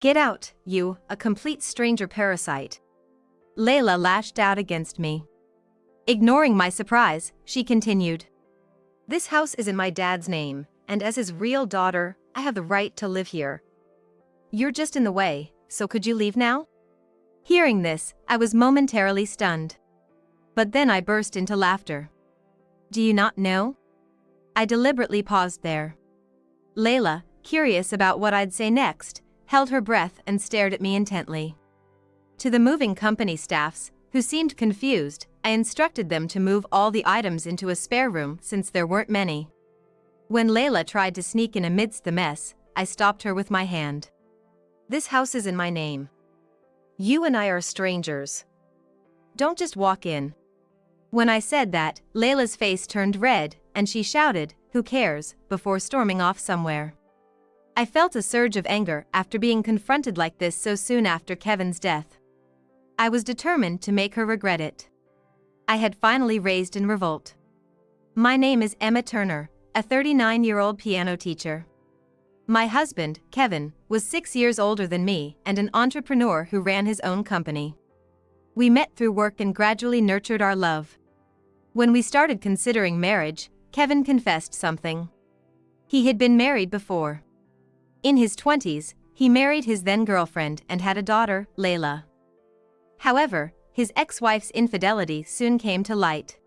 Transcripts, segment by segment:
Get out, you, a complete stranger parasite. Layla lashed out against me. Ignoring my surprise, she continued. This house is in my dad's name, and as his real daughter, I have the right to live here. You're just in the way, so could you leave now? Hearing this, I was momentarily stunned. But then I burst into laughter. Do you not know? I deliberately paused there. Layla, curious about what I'd say next, held her breath and stared at me intently. To the moving company staffs, who seemed confused, I instructed them to move all the items into a spare room since there weren't many. When Layla tried to sneak in amidst the mess, I stopped her with my hand. This house is in my name. You and I are strangers. Don't just walk in. When I said that, Layla's face turned red, and she shouted, "Who cares?" before storming off somewhere. I felt a surge of anger after being confronted like this so soon after Kevin's death. I was determined to make her regret it. I had finally raised in revolt. My name is Emma Turner, a 39-year-old piano teacher. My husband, Kevin, was 6 years older than me and an entrepreneur who ran his own company. We met through work and gradually nurtured our love. When we started considering marriage, Kevin confessed something. He had been married before. In his 20s, he married his then-girlfriend and had a daughter, Layla. However, his ex-wife's infidelity soon came to light.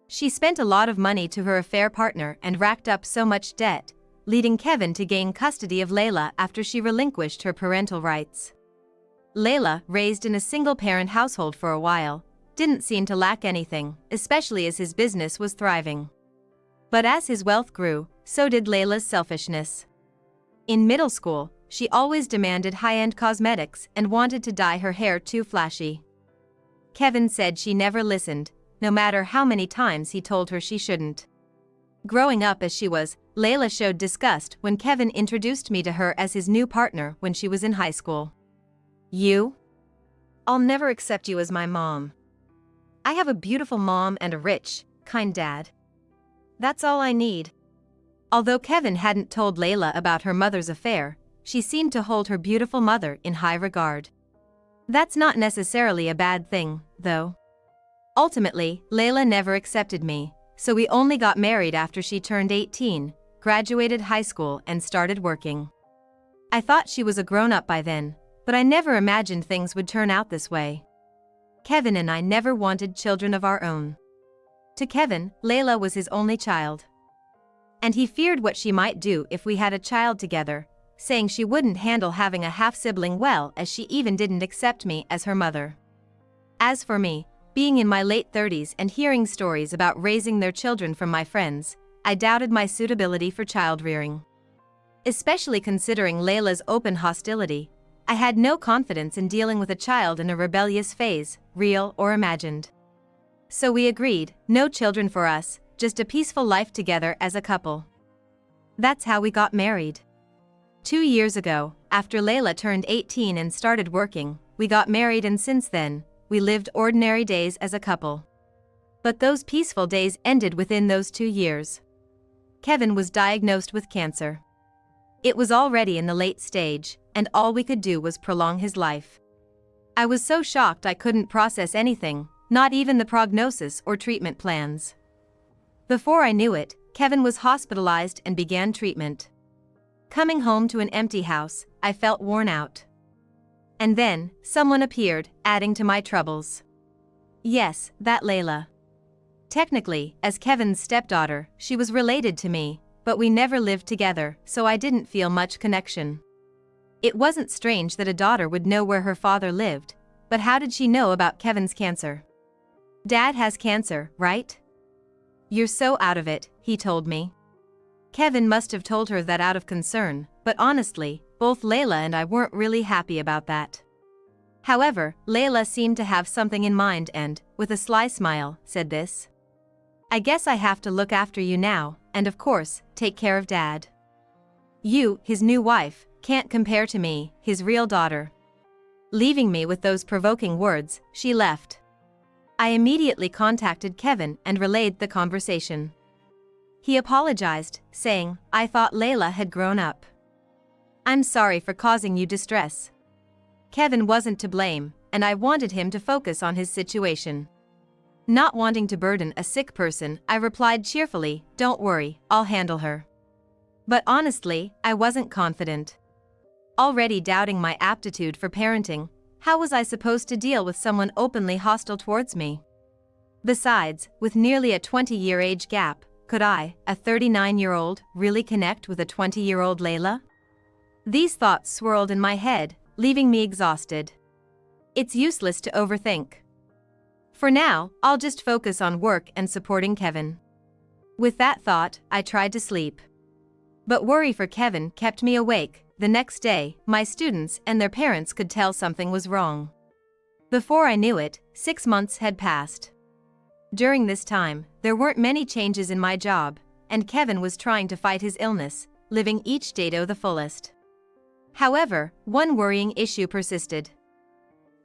She spent a lot of money to her affair partner and racked up so much debt, leading Kevin to gain custody of Layla after she relinquished her parental rights. Layla, raised in a single-parent household for a while, didn't seem to lack anything, especially as his business was thriving. But as his wealth grew, so did Layla's selfishness. In middle school, she always demanded high-end cosmetics and wanted to dye her hair too flashy. Kevin said she never listened, no matter how many times he told her she shouldn't. Growing up as she was, Layla showed disgust when Kevin introduced me to her as his new partner when she was in high school. You? I'll never accept you as my mom. I have a beautiful mom and a rich, kind dad. That's all I need. Although Kevin hadn't told Layla about her mother's affair, she seemed to hold her beautiful mother in high regard. That's not necessarily a bad thing, though. Ultimately, Layla never accepted me, so we only got married after she turned 18, graduated high school and started working. I thought she was a grown-up by then, but I never imagined things would turn out this way. Kevin and I never wanted children of our own. To Kevin, Layla was his only child. And he feared what she might do if we had a child together, saying she wouldn't handle having a half-sibling well, as she even didn't accept me as her mother. As for me, being in my late 30s and hearing stories about raising their children from my friends, I doubted my suitability for child-rearing. Especially considering Layla's open hostility, I had no confidence in dealing with a child in a rebellious phase, real or imagined. So we agreed, no children for us, just a peaceful life together as a couple. That's how we got married. 2 years ago, after Layla turned 18 and started working, we got married, and since then, we lived ordinary days as a couple. But those peaceful days ended within those 2 years. Kevin was diagnosed with cancer. It was already in the late stage, and all we could do was prolong his life. I was so shocked I couldn't process anything, not even the prognosis or treatment plans. Before I knew it, Kevin was hospitalized and began treatment. Coming home to an empty house, I felt worn out. And then, someone appeared, adding to my troubles. Yes, that Layla. Technically, as Kevin's stepdaughter, she was related to me, but we never lived together, so I didn't feel much connection. It wasn't strange that a daughter would know where her father lived, but how did she know about Kevin's cancer? Dad has cancer, right? You're so out of it, he told me. Kevin must have told her that out of concern, but honestly, both Layla and I weren't really happy about that. However, Layla seemed to have something in mind and, with a sly smile, said this. I guess I have to look after you now, and of course, take care of Dad. You, his new wife, can't compare to me, his real daughter. Leaving me with those provoking words, she left. I immediately contacted Kevin and relayed the conversation. He apologized, saying, I thought Layla had grown up. I'm sorry for causing you distress. Kevin wasn't to blame, and I wanted him to focus on his situation. Not wanting to burden a sick person, I replied cheerfully, "Don't worry, I'll handle her." But honestly, I wasn't confident. Already doubting my aptitude for parenting, how was I supposed to deal with someone openly hostile towards me? Besides, with nearly a 20-year age gap, could I, a 39-year-old, really connect with a 20-year-old Layla? These thoughts swirled in my head, leaving me exhausted. It's useless to overthink. For now, I'll just focus on work and supporting Kevin. With that thought, I tried to sleep. But worry for Kevin kept me awake. The next day, my students and their parents could tell something was wrong. Before I knew it, 6 months had passed. During this time, there weren't many changes in my job, and Kevin was trying to fight his illness, living each day to the fullest. However, one worrying issue persisted.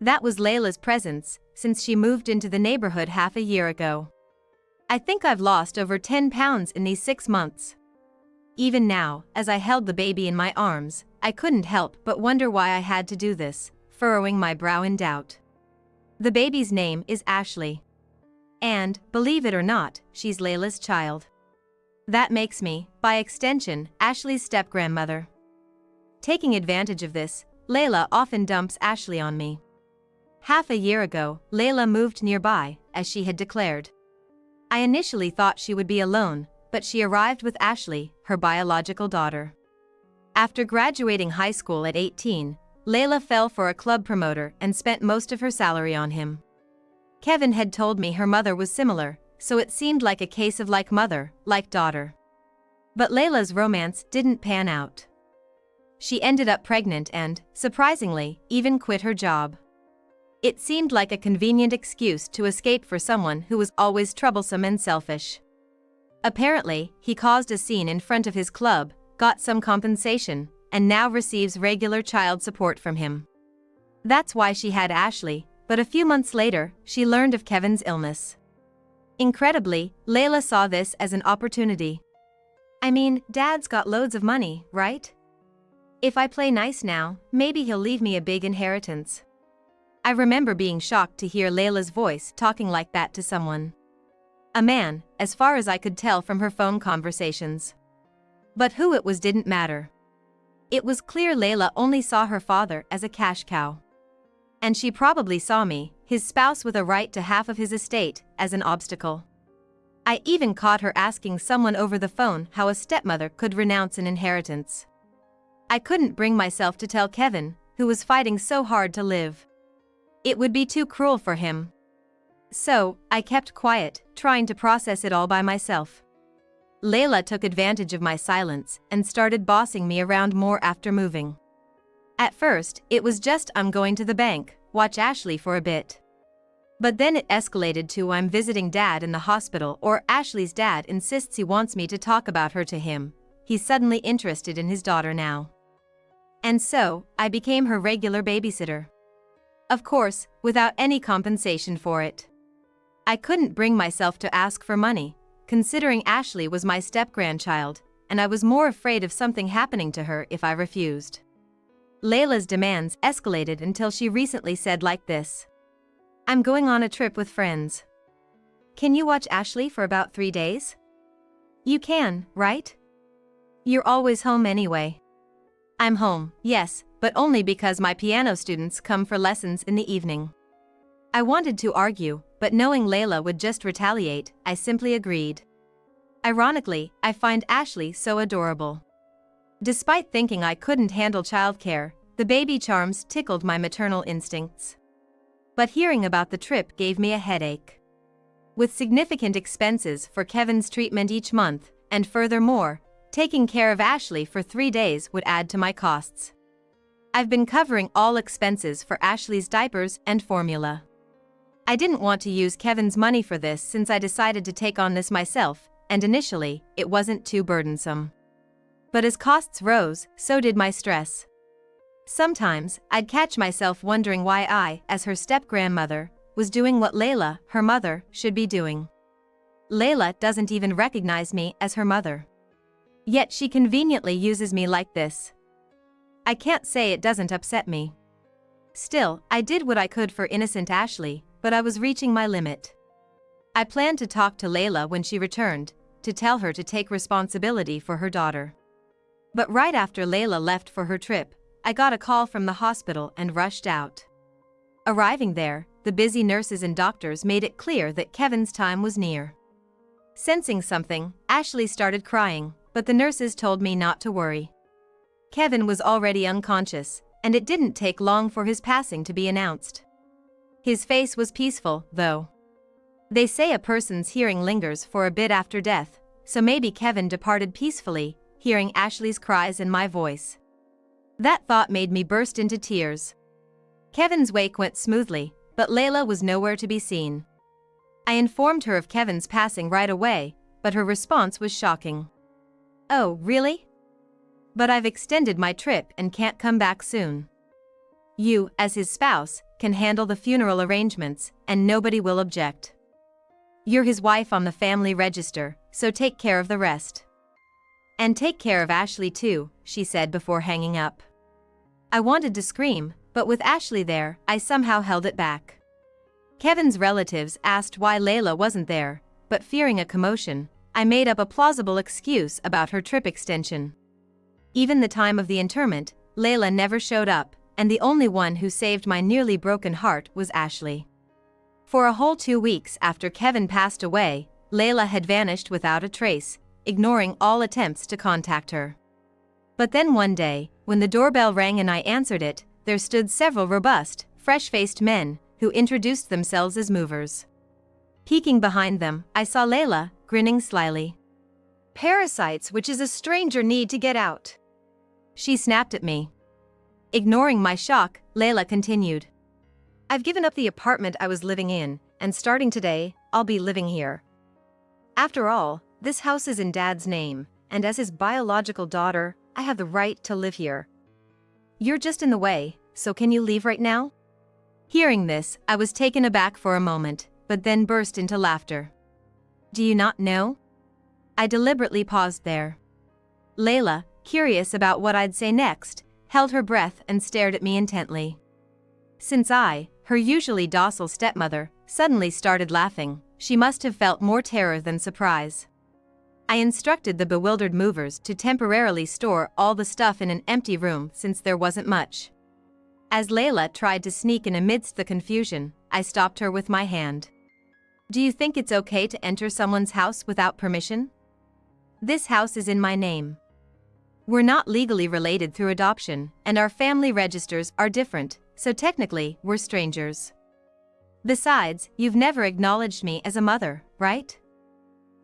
That was Layla's presence, since she moved into the neighborhood half a year ago. I think I've lost over 10 pounds in these 6 months. Even now, as I held the baby in my arms, I couldn't help but wonder why I had to do this, furrowing my brow in doubt. The baby's name is Ashley. And, believe it or not, she's Layla's child. That makes me, by extension, Ashley's step-grandmother. Taking advantage of this, Layla often dumps Ashley on me. Half a year ago, Layla moved nearby, as she had declared. I initially thought she would be alone, but she arrived with Ashley, her biological daughter. After graduating high school at 18, Layla fell for a club promoter and spent most of her salary on him. Kevin had told me her mother was similar, so it seemed like a case of like mother, like daughter. But Layla's romance didn't pan out. She ended up pregnant and, surprisingly, even quit her job. It seemed like a convenient excuse to escape for someone who was always troublesome and selfish. Apparently, he caused a scene in front of his club, got some compensation, and now receives regular child support from him. That's why she had Ashley, but a few months later, she learned of Kevin's illness. Incredibly, Layla saw this as an opportunity. I mean, Dad's got loads of money, right? If I play nice now, maybe he'll leave me a big inheritance. I remember being shocked to hear Layla's voice talking like that to someone. A man, as far as I could tell from her phone conversations. But who it was didn't matter. It was clear Layla only saw her father as a cash cow. And she probably saw me, his spouse with a right to half of his estate, as an obstacle. I even caught her asking someone over the phone how a stepmother could renounce an inheritance. I couldn't bring myself to tell Kevin, who was fighting so hard to live. It would be too cruel for him. So, I kept quiet, trying to process it all by myself. Layla took advantage of my silence and started bossing me around more after moving. At first, it was just I'm going to the bank, watch Ashley for a bit. But then it escalated to I'm visiting Dad in the hospital or Ashley's dad insists he wants me to talk about her to him. He's suddenly interested in his daughter now. And so, I became her regular babysitter. Of course, without any compensation for it. I couldn't bring myself to ask for money, considering Ashley was my step-grandchild, and I was more afraid of something happening to her if I refused. Layla's demands escalated until she recently said like this. I'm going on a trip with friends. Can you watch Ashley for about 3 days? You can, right? You're always home anyway. I'm home, yes, but only because my piano students come for lessons in the evening. I wanted to argue, but knowing Layla would just retaliate, I simply agreed. Ironically, I find Ashley so adorable. Despite thinking I couldn't handle childcare, the baby charms tickled my maternal instincts. But hearing about the trip gave me a headache. With significant expenses for Kevin's treatment each month, and furthermore, taking care of Ashley for 3 days would add to my costs. I've been covering all expenses for Ashley's diapers and formula. I didn't want to use Kevin's money for this since I decided to take on this myself, and initially, it wasn't too burdensome. But as costs rose, so did my stress. Sometimes, I'd catch myself wondering why I, as her step-grandmother, was doing what Layla, her mother, should be doing. Layla doesn't even recognize me as her mother. Yet she conveniently uses me like this. I can't say it doesn't upset me. Still, I did what I could for innocent Ashley, but I was reaching my limit. I planned to talk to Layla when she returned, to tell her to take responsibility for her daughter. But right after Layla left for her trip, I got a call from the hospital and rushed out. Arriving there, the busy nurses and doctors made it clear that Kevin's time was near. Sensing something, Ashley started crying, but the nurses told me not to worry. Kevin was already unconscious, and it didn't take long for his passing to be announced. His face was peaceful, though. They say a person's hearing lingers for a bit after death, so maybe Kevin departed peacefully, hearing Ashley's cries and my voice. That thought made me burst into tears. Kevin's wake went smoothly, but Layla was nowhere to be seen. I informed her of Kevin's passing right away, but her response was shocking. "Oh, really? But I've extended my trip and can't come back soon. You, as his spouse, can handle the funeral arrangements, and nobody will object. You're his wife on the family register, so take care of the rest. And take care of Ashley too," she said before hanging up. I wanted to scream, but with Ashley there, I somehow held it back. Kevin's relatives asked why Layla wasn't there, but fearing a commotion, I made up a plausible excuse about her trip extension. Even the time of the interment, Layla never showed up, and the only one who saved my nearly broken heart was Ashley. For a whole 2 weeks after Kevin passed away, Layla had vanished without a trace, ignoring all attempts to contact her. But then one day, when the doorbell rang and I answered it, there stood several robust, fresh-faced men, who introduced themselves as movers. Peeking behind them, I saw Layla, grinning slyly. "Parasites which is a stranger need to get out," she snapped at me. Ignoring my shock, Layla continued. "I've given up the apartment I was living in, and starting today, I'll be living here. After all, this house is in Dad's name, and as his biological daughter, I have the right to live here. You're just in the way, so can you leave right now?" Hearing this, I was taken aback for a moment, but then burst into laughter. "Do you not know?" I deliberately paused there. Layla, curious about what I'd say next, held her breath and stared at me intently. Since I, her usually docile stepmother, suddenly started laughing, she must have felt more terror than surprise. I instructed the bewildered movers to temporarily store all the stuff in an empty room since there wasn't much. As Layla tried to sneak in amidst the confusion, I stopped her with my hand. "Do you think it's okay to enter someone's house without permission? This house is in my name. We're not legally related through adoption, and our family registers are different, so technically, we're strangers. Besides, you've never acknowledged me as a mother, right?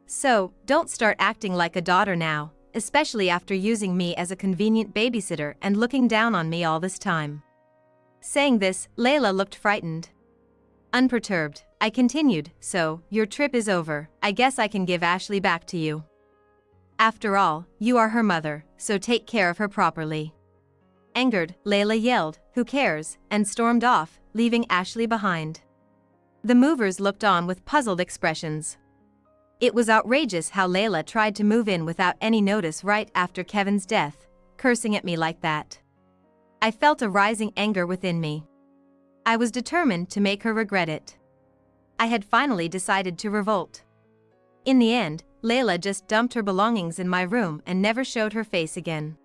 So, don't start acting like a daughter now, especially after using me as a convenient babysitter and looking down on me all this time." Saying this, Layla looked frightened. Unperturbed, I continued, "So, your trip is over, I guess I can give Ashley back to you. After all, you are her mother, so take care of her properly." Angered, Layla yelled, "Who cares?" and stormed off, leaving Ashley behind. The movers looked on with puzzled expressions. It was outrageous how Layla tried to move in without any notice right after Kevin's death, cursing at me like that. I felt a rising anger within me. I was determined to make her regret it. I had finally decided to revolt. In the end, Layla just dumped her belongings in my room and never showed her face again.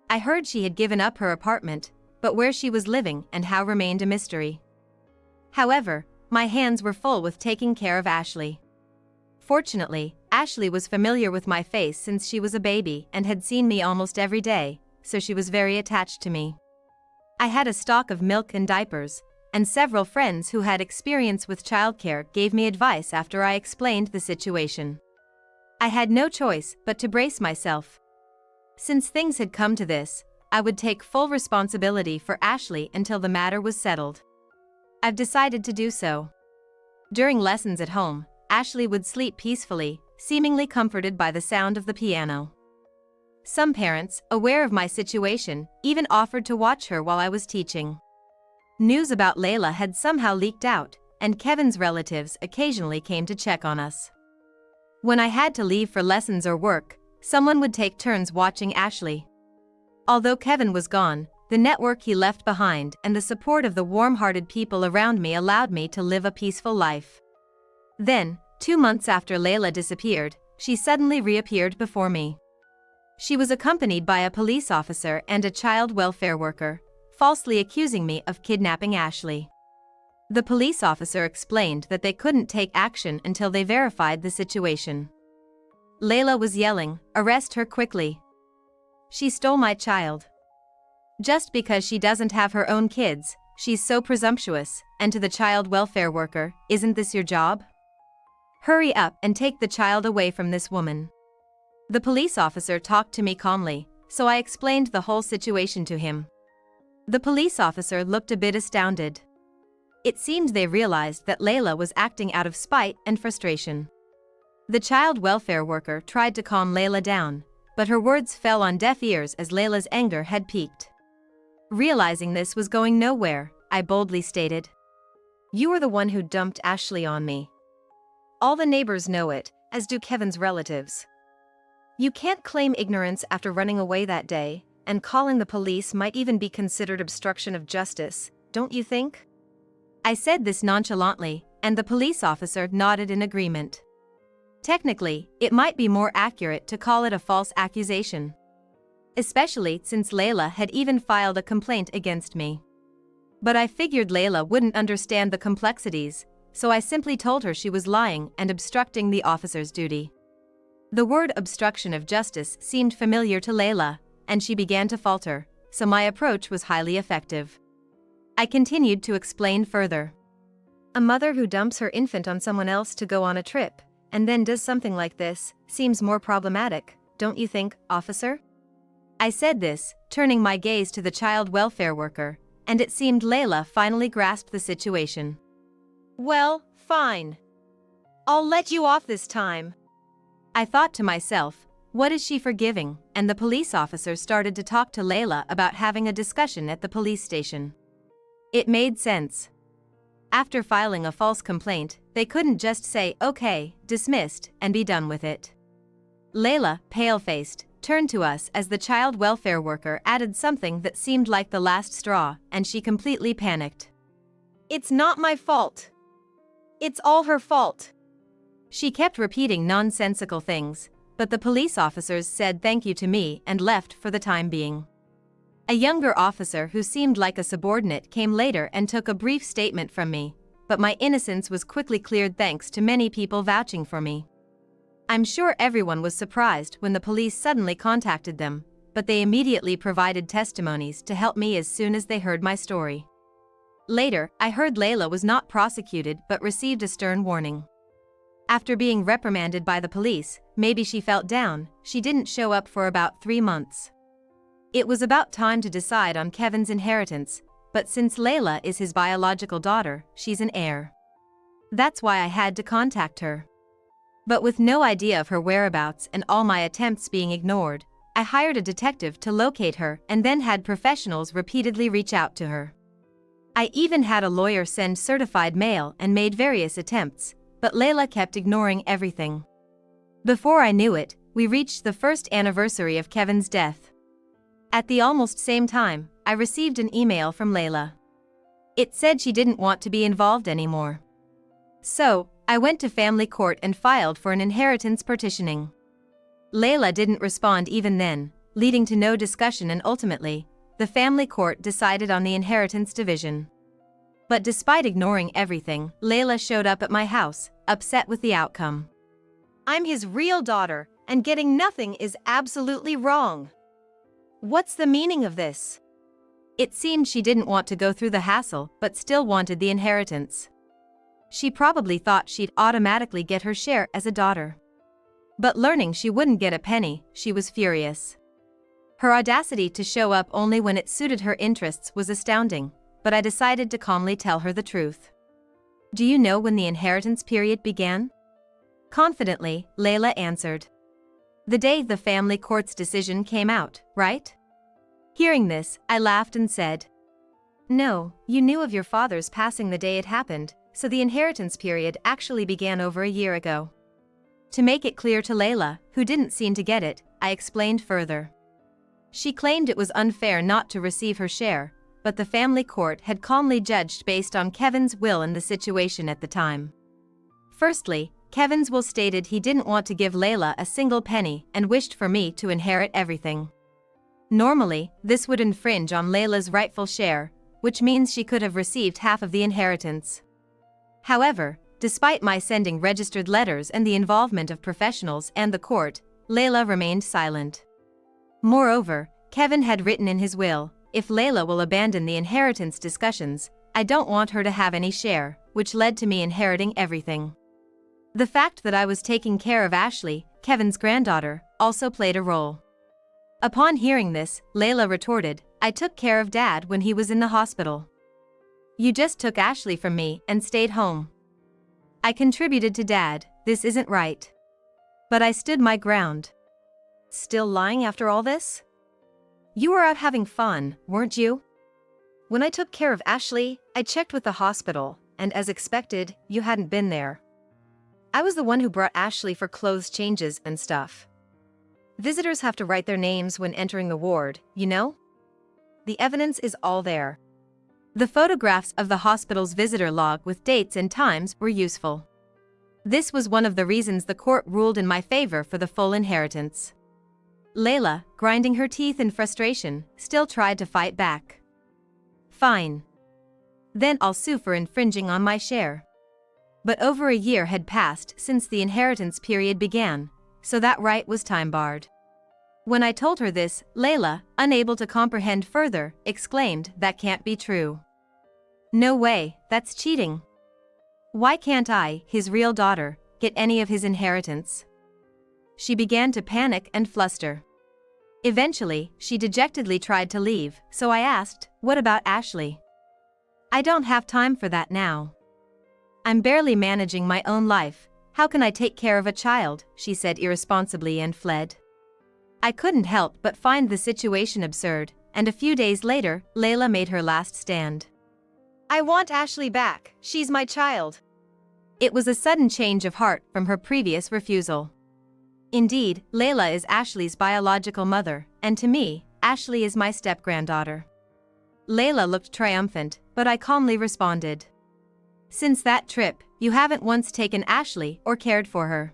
I heard she had given up her apartment, but where she was living and how remained a mystery. However, my hands were full with taking care of Ashley. Fortunately, Ashley was familiar with my face since she was a baby and had seen me almost every day, so she was very attached to me. I had a stock of milk and diapers, and several friends who had experience with childcare gave me advice after I explained the situation. I had no choice but to brace myself. Since things had come to this, I would take full responsibility for Ashley until the matter was settled. I've decided to do so. During lessons at home, Ashley would sleep peacefully, seemingly comforted by the sound of the piano. Some parents, aware of my situation, even offered to watch her while I was teaching. News about Layla had somehow leaked out, and Kevin's relatives occasionally came to check on us. When I had to leave for lessons or work, someone would take turns watching Ashley. Although Kevin was gone, the network he left behind and the support of the warm-hearted people around me allowed me to live a peaceful life. Then, 2 months after Layla disappeared, she suddenly reappeared before me. She was accompanied by a police officer and a child welfare worker, falsely accusing me of kidnapping Ashley. The police officer explained that they couldn't take action until they verified the situation. Layla was yelling, "Arrest her quickly. She stole my child. Just because she doesn't have her own kids, she's so presumptuous," and to the child welfare worker, "Isn't this your job? Hurry up and take the child away from this woman." The police officer talked to me calmly, so I explained the whole situation to him. The police officer looked a bit astounded. It seemed they realized that Layla was acting out of spite and frustration. The child welfare worker tried to calm Layla down, but her words fell on deaf ears as Layla's anger had peaked. Realizing this was going nowhere, I boldly stated, "You were the one who dumped Ashley on me. All the neighbors know it, as do Kevin's relatives. You can't claim ignorance after running away that day, and calling the police might even be considered obstruction of justice, don't you think?" I said this nonchalantly, and the police officer nodded in agreement. Technically, it might be more accurate to call it a false accusation. Especially since Layla had even filed a complaint against me. But I figured Layla wouldn't understand the complexities, so I simply told her she was lying and obstructing the officer's duty. The word obstruction of justice seemed familiar to Layla, and she began to falter, so my approach was highly effective. I continued to explain further. A mother who dumps her infant on someone else to go on a trip, and then does something like this, seems more problematic, don't you think, officer? I said this, turning my gaze to the child welfare worker, and it seemed Layla finally grasped the situation. "Well, fine. I'll let you off this time." I thought to myself, what is she forgiving? And the police officer started to talk to Layla about having a discussion at the police station. It made sense. After filing a false complaint, they couldn't just say, "Okay, dismissed," and be done with it. Layla, pale-faced, turned to us as the child welfare worker added something that seemed like the last straw, and she completely panicked. "It's not my fault. It's all her fault." She kept repeating nonsensical things, but the police officers said thank you to me and left for the time being. A younger officer who seemed like a subordinate came later and took a brief statement from me, but my innocence was quickly cleared thanks to many people vouching for me. I'm sure everyone was surprised when the police suddenly contacted them, but they immediately provided testimonies to help me as soon as they heard my story. Later, I heard Layla was not prosecuted but received a stern warning. After being reprimanded by the police, maybe she felt down, she didn't show up for about 3 months. It was about time to decide on Kevin's inheritance, but since Layla is his biological daughter, she's an heir. That's why I had to contact her. But with no idea of her whereabouts and all my attempts being ignored, I hired a detective to locate her and then had professionals repeatedly reach out to her. I even had a lawyer send certified mail and made various attempts, but Layla kept ignoring everything. Before I knew it, we reached the first anniversary of Kevin's death. At the almost same time, I received an email from Layla. It said she didn't want to be involved anymore. So, I went to family court and filed for an inheritance petitioning. Layla didn't respond even then, leading to no discussion, and ultimately, the family court decided on the inheritance division. But despite ignoring everything, Layla showed up at my house, upset with the outcome. "I'm his real daughter, and getting nothing is absolutely wrong. What's the meaning of this?" It seemed she didn't want to go through the hassle but still wanted the inheritance. She probably thought she'd automatically get her share as a daughter. But learning she wouldn't get a penny, she was furious. Her audacity to show up only when it suited her interests was astounding, but I decided to calmly tell her the truth. "Do you know when the inheritance period began?" Confidently, Layla answered. "The day the family court's decision came out, right?" Hearing this, I laughed and said, "No, you knew of your father's passing the day it happened, so the inheritance period actually began over a year ago." To make it clear to Layla, who didn't seem to get it, I explained further. She claimed it was unfair not to receive her share, but the family court had calmly judged based on Kevin's will and the situation at the time. Firstly, Kevin's will stated he didn't want to give Layla a single penny and wished for me to inherit everything. Normally, this would infringe on Layla's rightful share, which means she could have received half of the inheritance. However, despite my sending registered letters and the involvement of professionals and the court, Layla remained silent. Moreover, Kevin had written in his will, "If Layla will abandon the inheritance discussions, I don't want her to have any share," which led to me inheriting everything. The fact that I was taking care of Ashley, Kevin's granddaughter, also played a role. Upon hearing this, Layla retorted, "I took care of Dad when he was in the hospital. You just took Ashley from me and stayed home. I contributed to Dad, this isn't right." But I stood my ground. "Still lying after all this? You were out having fun, weren't you? When I took care of Ashley, I checked with the hospital, and as expected, you hadn't been there. I was the one who brought Ashley for clothes changes and stuff. Visitors have to write their names when entering the ward, you know? The evidence is all there." The photographs of the hospital's visitor log with dates and times were useful. This was one of the reasons the court ruled in my favor for the full inheritance. Layla, grinding her teeth in frustration, still tried to fight back. "Fine. Then I'll sue for infringing on my share." But over a year had passed since the inheritance period began, so that right was time-barred. When I told her this, Layla, unable to comprehend further, exclaimed, "That can't be true. No way, that's cheating. Why can't I, his real daughter, get any of his inheritance?" She began to panic and fluster. Eventually, she dejectedly tried to leave, so I asked, "What about Ashley?" "I don't have time for that now. I'm barely managing my own life, how can I take care of a child?" she said irresponsibly and fled. I couldn't help but find the situation absurd, and a few days later, Layla made her last stand. "I want Ashley back, she's my child." It was a sudden change of heart from her previous refusal. Indeed, Layla is Ashley's biological mother, and to me, Ashley is my step-granddaughter. Layla looked triumphant, but I calmly responded, "Since that trip, you haven't once taken Ashley or cared for her.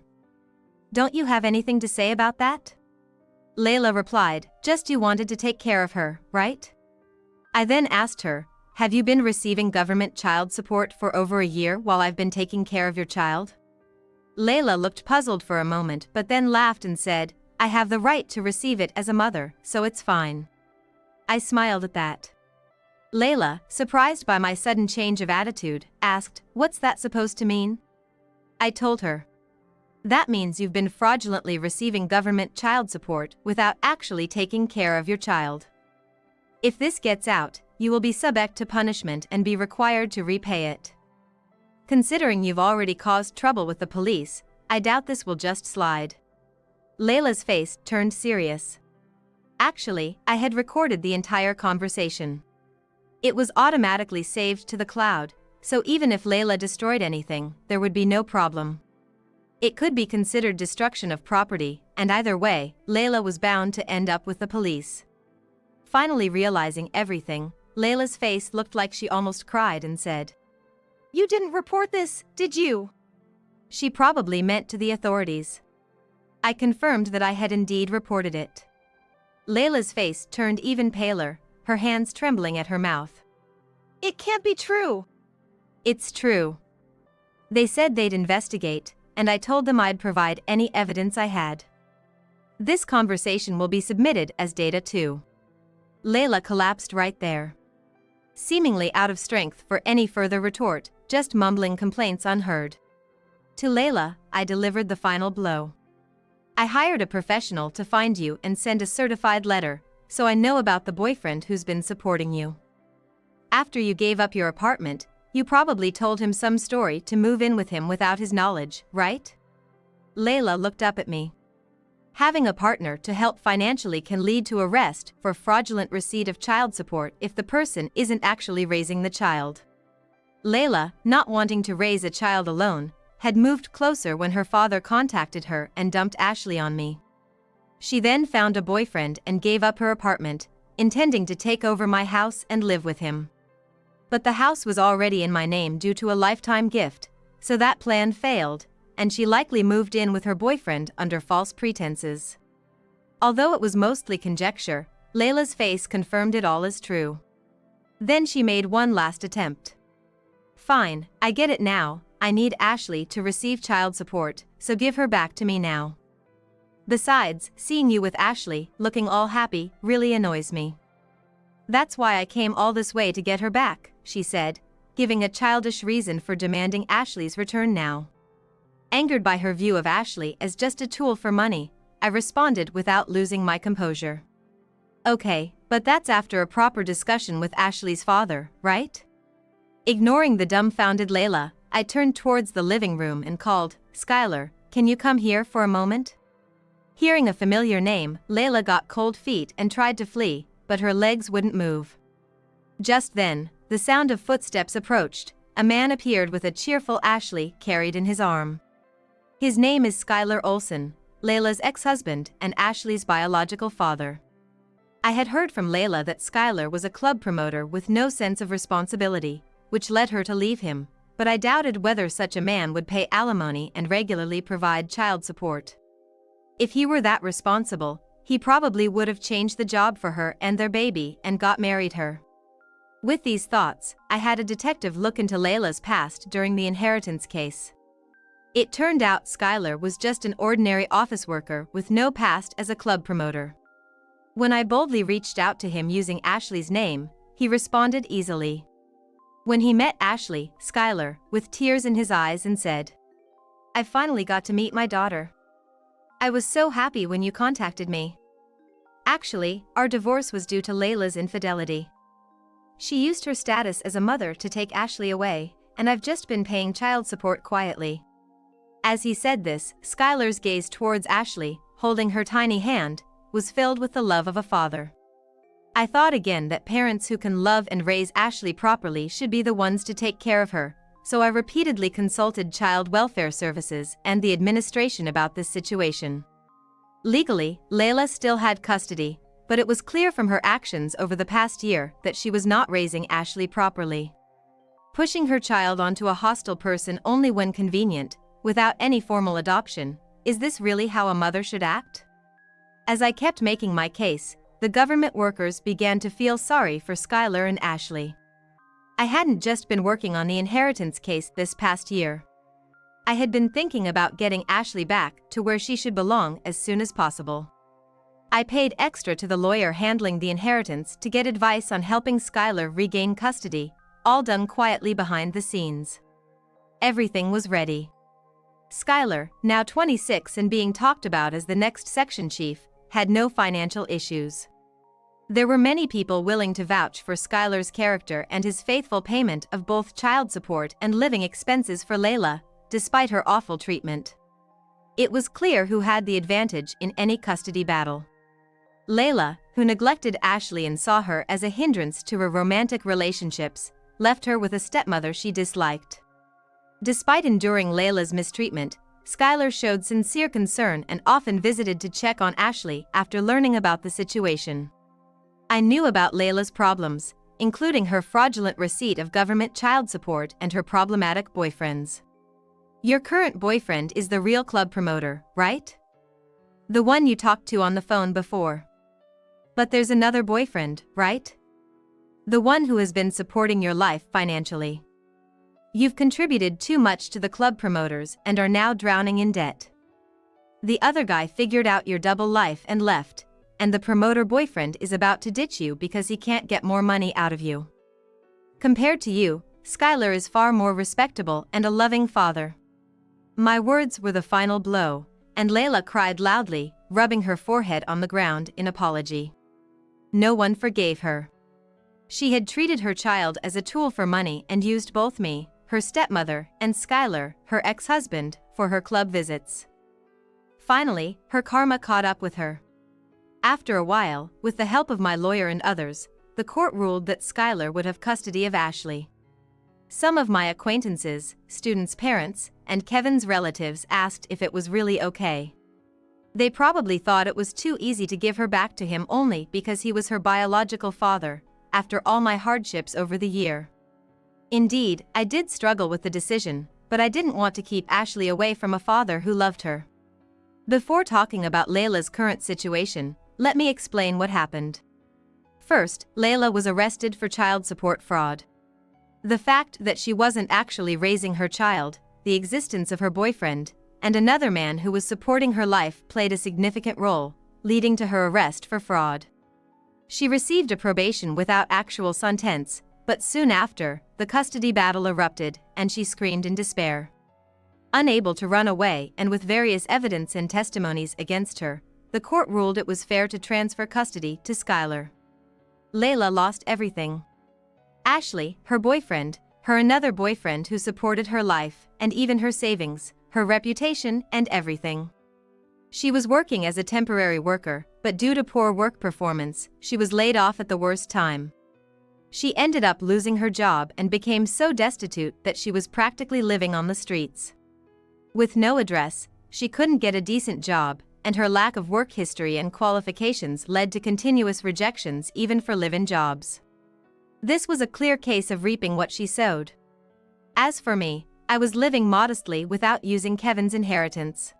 Don't you have anything to say about that?" Layla replied, "Just you wanted to take care of her, right?" I then asked her, "Have you been receiving government child support for over a year while I've been taking care of your child?" Layla looked puzzled for a moment but then laughed and said, "I have the right to receive it as a mother, so it's fine." I smiled at that. Layla, surprised by my sudden change of attitude, asked, "What's that supposed to mean?" I told her, "That means you've been fraudulently receiving government child support without actually taking care of your child. If this gets out, you will be subject to punishment and be required to repay it. Considering you've already caused trouble with the police, I doubt this will just slide." Layla's face turned serious. Actually, I had recorded the entire conversation. It was automatically saved to the cloud, so even if Layla destroyed anything, there would be no problem. It could be considered destruction of property, and either way, Layla was bound to end up with the police. Finally realizing everything, Layla's face looked like she almost cried and said, "You didn't report this, did you?" She probably meant to the authorities. I confirmed that I had indeed reported it. Layla's face turned even paler, her hands trembling at her mouth. "It can't be true." "It's true. They said they'd investigate, and I told them I'd provide any evidence I had. This conversation will be submitted as data too." Layla collapsed right there, seemingly out of strength for any further retort, just mumbling complaints unheard. To Layla, I delivered the final blow. "I hired a professional to find you and send a certified letter, so I know about the boyfriend who's been supporting you. After you gave up your apartment, you probably told him some story to move in with him without his knowledge, right?" Layla looked up at me. Having a partner to help financially can lead to arrest for fraudulent receipt of child support if the person isn't actually raising the child. Layla, not wanting to raise a child alone, had moved closer when her father contacted her and dumped Ashley on me. She then found a boyfriend and gave up her apartment, intending to take over my house and live with him. But the house was already in my name due to a lifetime gift, so that plan failed, and she likely moved in with her boyfriend under false pretenses. Although it was mostly conjecture, Layla's face confirmed it all as true. Then she made one last attempt. Fine, I get it now, I need Ashley to receive child support, so give her back to me now. Besides, seeing you with Ashley, looking all happy, really annoys me. That's why I came all this way to get her back, she said, giving a childish reason for demanding Ashley's return now. Angered by her view of Ashley as just a tool for money, I responded without losing my composure. Okay, but that's after a proper discussion with Ashley's father, right? Ignoring the dumbfounded Layla, I turned towards the living room and called, Skylar, can you come here for a moment? Hearing a familiar name, Layla got cold feet and tried to flee, but her legs wouldn't move. Just then, the sound of footsteps approached. A man appeared with a cheerful Ashley carried in his arm. His name is Skylar Olson, Layla's ex-husband and Ashley's biological father. I had heard from Layla that Skylar was a club promoter with no sense of responsibility, which led her to leave him, but I doubted whether such a man would pay alimony and regularly provide child support. If he were that responsible, he probably would have changed the job for her and their baby and got married her. With these thoughts, I had a detective look into Layla's past during the inheritance case. It turned out Skylar was just an ordinary office worker with no past as a club promoter. When I boldly reached out to him using Ashley's name, he responded easily. When he met Ashley, Skylar, with tears in his eyes and said, I finally got to meet my daughter. I was so happy when you contacted me. Actually, our divorce was due to Layla's infidelity. She used her status as a mother to take Ashley away, and I've just been paying child support quietly. As he said this, Skylar's gaze towards Ashley, holding her tiny hand, was filled with the love of a father. I thought again that parents who can love and raise Ashley properly should be the ones to take care of her, so I repeatedly consulted child welfare services and the administration about this situation. Legally, Layla still had custody, but it was clear from her actions over the past year that she was not raising Ashley properly. Pushing her child onto a hostile person only when convenient, without any formal adoption, is this really how a mother should act? As I kept making my case, the government workers began to feel sorry for Skylar and Ashley. I hadn't just been working on the inheritance case this past year. I had been thinking about getting Ashley back to where she should belong as soon as possible. I paid extra to the lawyer handling the inheritance to get advice on helping Skylar regain custody, all done quietly behind the scenes. Everything was ready. Skylar, now 26 and being talked about as the next section chief, had no financial issues. There were many people willing to vouch for Skylar's character and his faithful payment of both child support and living expenses for Layla, despite her awful treatment. It was clear who had the advantage in any custody battle. Layla, who neglected Ashley and saw her as a hindrance to her romantic relationships, left her with a stepmother she disliked. Despite enduring Layla's mistreatment, Skylar showed sincere concern and often visited to check on Ashley after learning about the situation. I knew about Layla's problems, including her fraudulent receipt of government child support and her problematic boyfriends. Your current boyfriend is the real club promoter, right? The one you talked to on the phone before. But there's another boyfriend, right? The one who has been supporting your life financially. You've contributed too much to the club promoters and are now drowning in debt. The other guy figured out your double life and left, and the promoter boyfriend is about to ditch you because he can't get more money out of you. Compared to you, Skylar is far more respectable and a loving father. My words were the final blow, and Layla cried loudly, rubbing her forehead on the ground in apology. No one forgave her. She had treated her child as a tool for money and used both me, her stepmother, and Skylar, her ex-husband, for her club visits. Finally, her karma caught up with her. After a while, with the help of my lawyer and others, the court ruled that Skylar would have custody of Ashley. Some of my acquaintances, students' parents, and Kevin's relatives asked if it was really okay. They probably thought it was too easy to give her back to him only because he was her biological father, after all my hardships over the year. Indeed, I did struggle with the decision, but I didn't want to keep Ashley away from a father who loved her. Before talking about Layla's current situation, let me explain what happened. First, Layla was arrested for child support fraud. The fact that she wasn't actually raising her child, the existence of her boyfriend, and another man who was supporting her life played a significant role, leading to her arrest for fraud. She received a probation without actual sentence, but soon after, the custody battle erupted, and she screamed in despair. Unable to run away and with various evidence and testimonies against her, the court ruled it was fair to transfer custody to Skylar. Layla lost everything. Ashley, her boyfriend, her another boyfriend who supported her life, and even her savings, her reputation, and everything. She was working as a temporary worker, but due to poor work performance, she was laid off at the worst time. She ended up losing her job and became so destitute that she was practically living on the streets. With no address, she couldn't get a decent job, and her lack of work history and qualifications led to continuous rejections even for live-in jobs. This was a clear case of reaping what she sowed. As for me, I was living modestly without using Kevin's inheritance.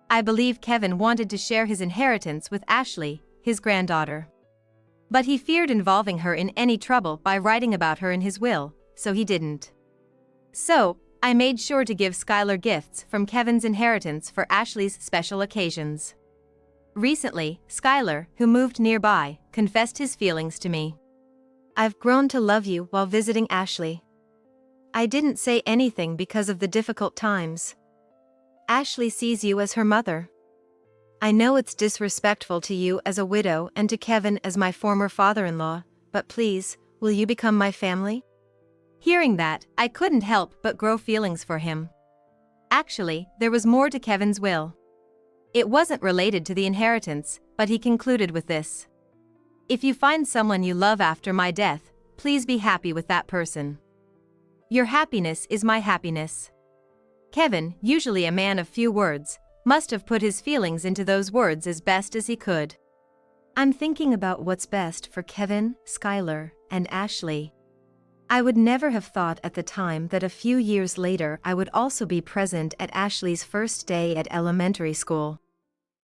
I believe Kevin wanted to share his inheritance with Ashley, his granddaughter. But he feared involving her in any trouble by writing about her in his will, so he didn't. So, I made sure to give Skylar gifts from Kevin's inheritance for Ashley's special occasions. Recently, Skylar, who moved nearby, confessed his feelings to me. "I've grown to love you while visiting Ashley. I didn't say anything because of the difficult times. Ashley sees you as her mother. I know it's disrespectful to you as a widow and to Kevin as my former father-in-law, but please, will you become my family?" Hearing that, I couldn't help but grow feelings for him. Actually, there was more to Kevin's will. It wasn't related to the inheritance, but he concluded with this: "If you find someone you love after my death, please be happy with that person. Your happiness is my happiness." Kevin, usually a man of few words, must have put his feelings into those words as best as he could. I'm thinking about what's best for Kevin, Skylar, and Ashley. I would never have thought at the time that a few years later I would also be present at Ashley's first day at elementary school.